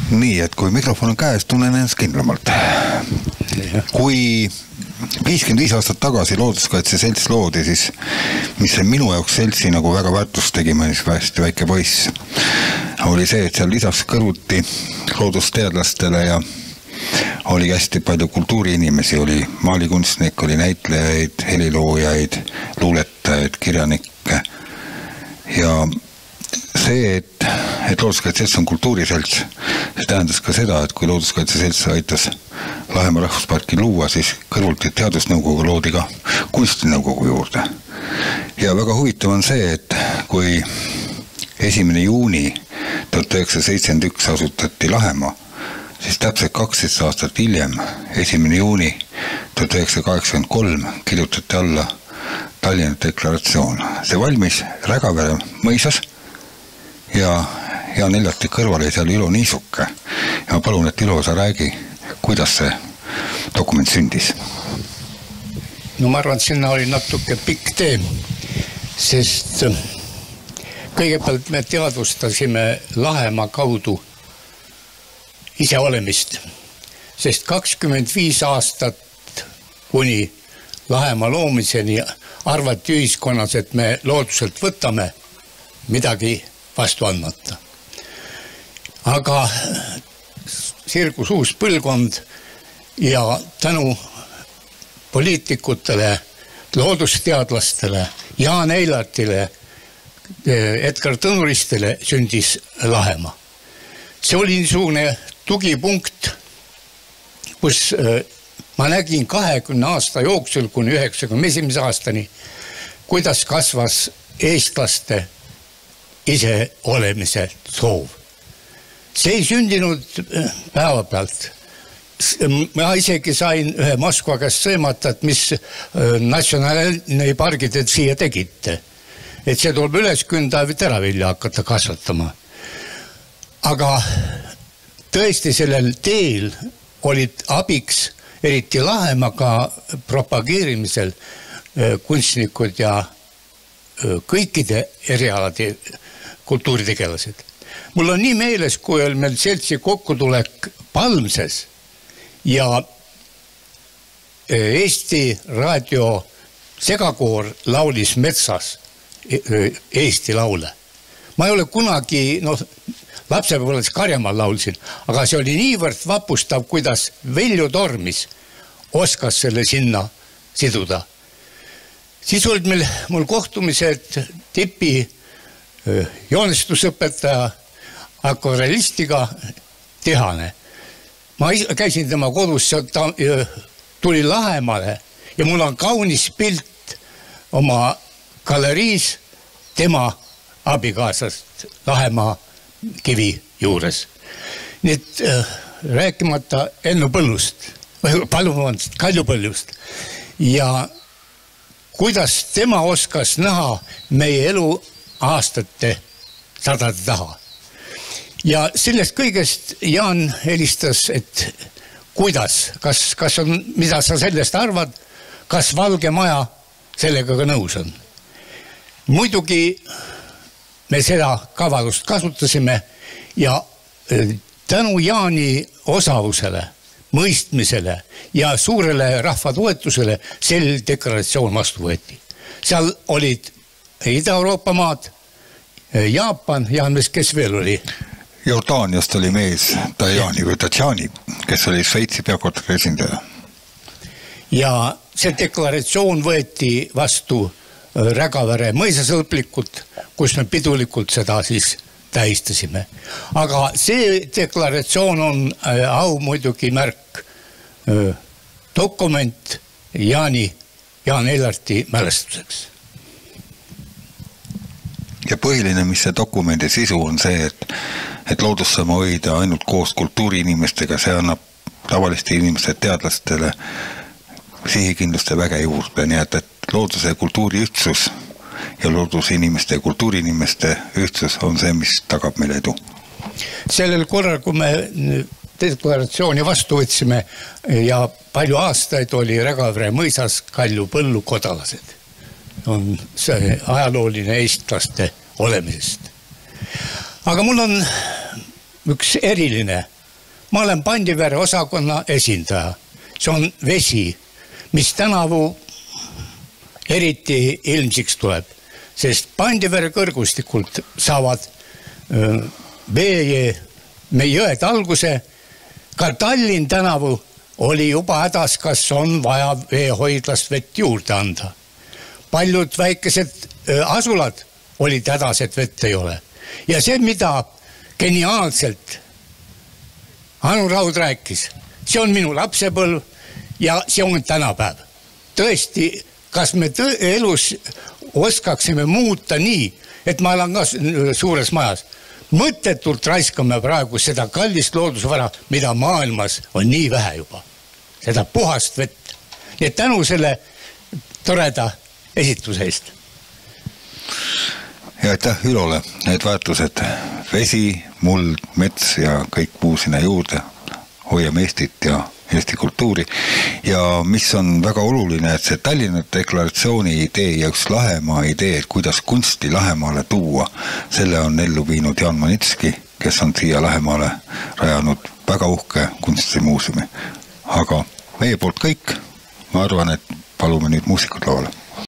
Nii, et kui mikrofon on käes, tunnen ennast kindlamalt. Kui 55 aastat tagasi Looduskaitse Selts loodi, siis mis see minu jaoks seltsi nagu väga väärtust tegime, siis hästi väike poiss, oli see, et seal lisaks kõrvuti loodusteadlastele ja oli hästi palju kultuuriinimesi, oli maalikunstnik, oli näitlejaid, heliloojaid, luuletajaid, kirjanikke ja see, et Looduskaitse Selts on kultuuriselts, see tähendas ka seda, et kui Looduskaitse Selts aitas Lahemaa rahvusparki luua, siis kõrvuti teadusnõukogu loodi ka kunstinõukogu juurde. Ja väga huvitav on see, et kui 1. juuni 1971 asutati Lahemaa, siis täpselt 12 aastat hiljem, 1. juuni 1983 kirjutati alla Tallinna deklaratsioon. See valmis Rägavere mõisas ja Jaan Eilarti kõrval oli seal Ülo Niisuke. Ja ma palun, et Ülo, sa räägi, kuidas see dokument sündis? No ma arvan, et sinna oli natuke pikk tee, sest kõigepealt me teadvustasime Lahemaa kaudu ise olemist, sest 25 aastat kuni Lahemaa loomiseni arvati ühiskonnas, et me looduselt võtame midagi vastu andmata. Aga sirgus uus põlvkond ja tänu poliitikutele, loodusteadlastele, Jaan Eilartile, Edgar Tõnuristele sündis Lahemaa. See oli niisugune tugipunkt, kus ma nägin 20 aasta jooksul kuni 91 aastani, kuidas kasvas eestlaste ise olemise soov. See ei sündinud päeva pealt. Ma isegi sain ühe Moskva käest sõimata, et mis natsionaalne pargid et siia tegite. Et see tuleb üles künda või teravilja hakata kasvatama. Aga tõesti sellel teel olid abiks eriti Lahemaga propageerimisel kunstnikud ja kõikide erialade kultuuritegelased. Mul on nii meeles, kui oli meil seltsi kokkutulek Palmses ja Eesti raadio segakoor laulis metsas Eesti laule. Ma ei ole kunagi, lapsepõlves Karjamaal laulsin, aga see oli niivõrd vapustav, kuidas Veljo Tormis oskas selle sinna siduda. Siis olid mul kohtumised tipi joonestusõpetaja akvarellistiga Tihane. Ma käisin tema kodus, ta tuli Lahemaale ja mul on kaunis pilt oma galeriis tema abikaasast Lahemaa kivi juures. Nii et rääkimata Ennu Põllust, Kaljupõllust ja kuidas tema oskas näha meie elu aastate sadade taha. Ja sellest kõigest Jaan helistas, et kuidas, kas on, mida sa sellest arvad, kas Valge Maja sellega ka nõus on. Muidugi me seda kavalust kasutasime ja tänu Jaani osavusele, mõistmisele ja suurele rahvatoetusele sel deklaratsioon vastu võeti. Seal olid Ida-Euroopa maad, Jaapan ja kes veel oli? Jordaaniast oli mees Tajani, kes oli Šveitsi peakorteri esindaja. Ja see deklaratsioon võeti vastu Rägavere mõisasõlplikult, kus me pidulikult seda siis tähistasime. Aga see deklaratsioon on au muidugi märk dokument Jaan Eilarti mälestuseks. Ja põhiline, mis see dokumendi sisu on see, et loodust saame hoida ainult koos kultuuriinimestega, see annab tavaliste inimeste teadlastele sihikindluste väge juurde, nii et looduse ja kultuuri ühtsus ja loodusinimeste ja kultuuriinimeste ühtsus on see, mis tagab meile edu. Sellel korral, kui me deklaratsiooni vastu võtsime ja palju aastaid oli Rägavere mõisas Kaljupõllu kodalased. On see ajalooline eestlaste olemisest. Aga mul on üks eriline ma olen Pandivere osakonna esindaja. See on vesi, mis tänavu eriti ilmsiks tuleb, sest Pandivere kõrgustikult saavad meie jõed alguse. Ka Tallinn tänavu oli juba hädas, kas on vaja veehoidlast vett juurde anda. Paljud väikesed asulad olid hädas, et vett ei ole. Ja see, mida geniaalselt Anu Raud rääkis, see on minu lapsepõlv ja see on tänapäev. Tõesti, kas me elus oskaksime muuta nii, et ma elan ka suures majas. Mõttetult raiskame praegu seda kallist loodusvara, mida maailmas on nii vähe juba. Seda puhast vett. Nii et tänu selle toreda esitluse eest. Ja aitäh Ülole, need väärtused, vesi, muld, mets ja kõik muu sinna juurde, hoiame Eestit ja Eesti kultuuri. Ja mis on väga oluline, et see Tallinna deklaratsiooni idee ja üks Lahemaa idee, et kuidas kunsti Lahemaale tuua, selle on ellu viinud Jaan Manitski, kes on siia Lahemaale rajanud väga uhke kunstimuuseumi. Aga meie poolt kõik, ma arvan, et palume nüüd muusikud lauale.